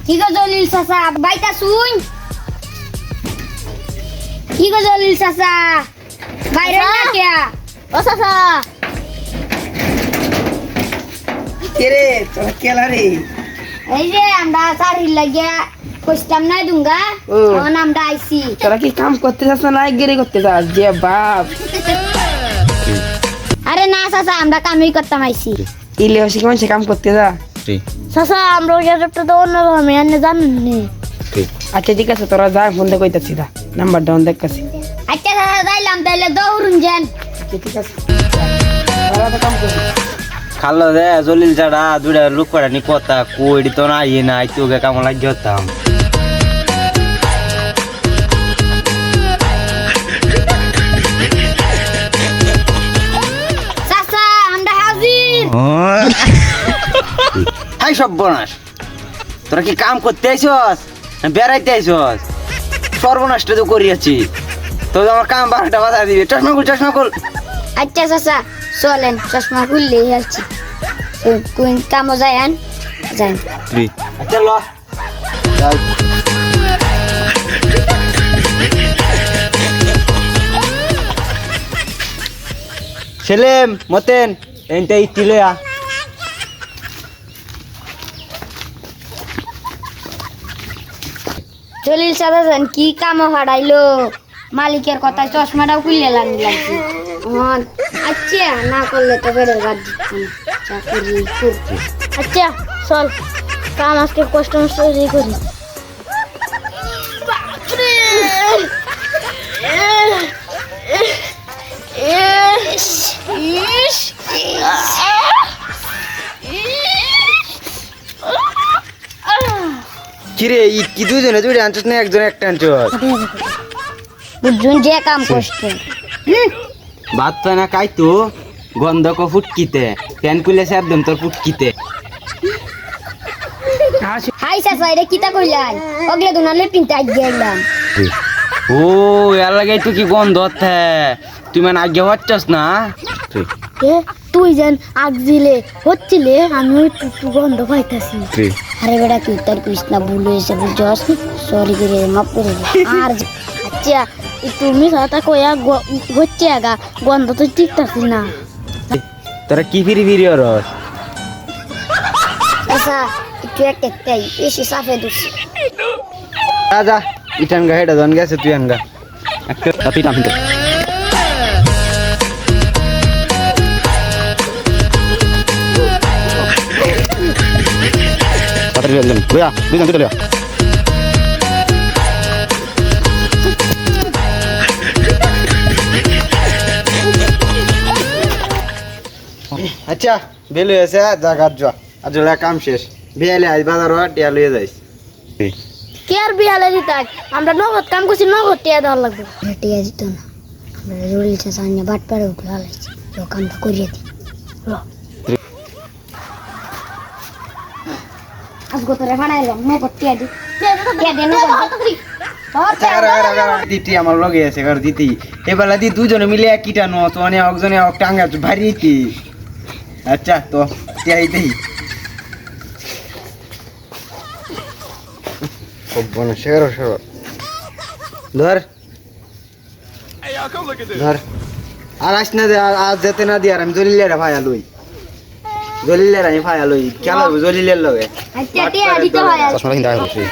কি গো জলিল চাচা বাইতা শুন কি গো জলিল চাচা বাইরে না কিয়া ও চাচা কেরে তোরা কেলা রে এই যে আমরা চারি লাগিয়া কইতাম না দুঙ্গা ও। ও নামটা আইছি তোরা কি কাম করতে যাস না গেরে করতে যাস যে বাপ আরে না চাচা আমরা কামই করতাম আইছি ইলে হসি কেমন সে কাম করতে যা চাচা আমরা ওই রেটটা তো অন্যরকম এনে জানেন নি আচ্ছা ঠিক আছে তোরা যা ফোন দিয়ে কইতাছি দা নাম্বার ডাউন দেখতাছি আচ্ছা চাচা যাইলাম তাইলে দৌড়ুন যান আচ্ছা ঠিক আছে তোরা তো কাম করবি খালো রে জলিল ছাড়া দুটা লোক করানি কথা কইডি তো না ইয়ে না তোকে কেমন লাগি হতাম চাচা আমরা হাজির হাই সব বনাস তোরা কি কাম করতে আইছস না বেড়াইতে আইছস সর্বনষ্ট তো করিয়াছি তো আমার কাম 12টা বাজা দিবে চশমা খুল আচ্ছা চাচা চলেন চশমা খুললে যাচ্ছি কোন কামো যায়ান যাই আচ্ছা ল সেলেম মতেন এনতে ইতিলয়া জলিল চাচা যান কি কামো হারাইলো মালিকের কথা চশমাটাও খুললে লাগছে আচ্ছা না করলে তো বেড়ে বাদ দিচ্ছি চাকরি করতে আচ্ছা চল কাম আজকে কষ্ট মষ্ট করি কিরে ঈদ কি দুজনে দুইটা আনছস না একজন একটা আনছস বুঝুন যে কাম করছে ভাত পায় না খাইতো গন্ধ ক ফুটকিতে প্যান কুলেছে একদম তোর ফুটকিতে হাই চাচা এটা কিতা কইলাই অগলে দুনালে পিনতে আজ গেলাম ও এর লাগে তুই কি গন্ধ হচ্ছে তুই মানে আগে হচ্ছস না তুই যেন আগ দিলে হচ্ছিলে আমি একটু গন্ধ পাইতাছি আরে বেটা তুই তার কৃষ্ণা ভুল হয়েছে বুঝছস সরি করে মাফ করে দে আর আচ্ছা তুমি সাথে কইয়া হচ্ছে আগা গন্ধ তো ঠিকঠাকই না তোরা কি ফিরি ফিরি রস আচ্ছা একটু একটাই বেশি সাফে দুছি যা ইটান গা হেটা জন গেছে তুই আনগা একটা পিটা পিটা তাড়াতাড়ি গেলেন বুয়া দুজন তুই আচ্ছা বেল হয়েছে যা গাছ যা আর জোড়া কাম শেষ বিয়ালে আজ বাজার টিয়া লইয়ে যাইস কে আর বিয়ালে দিতাক আমরা নগদ কাম করছি নগদ টিয়া দেওয়ার লাগবে টিয়া দিত না আমরা রুল চাচা নিয়ে বাট পারে উঠে হালাইছি দোকানটা করিয়ে দি আজগো তোরে বানাইলাম নগদ টিয়া দি টিয়া দে দিতি আমার লগে আছে কার দিতি এবেলা দি দুজনে মিলে কিটা নো তো অনে একজনে টাঙ্গা ভারী দিতি আচ্ছা তো টিয়াই দেই খুব বড় শেরো ধর ধর আর আস না দে আজ যেতে না দি আর আমি জলিলেরা ভাই আলুই জলিলেরা আমি ভাই আলুই খেলা জলিলের লগে আচ্ছা টিয়া দিতে হয় চশমা কিনতে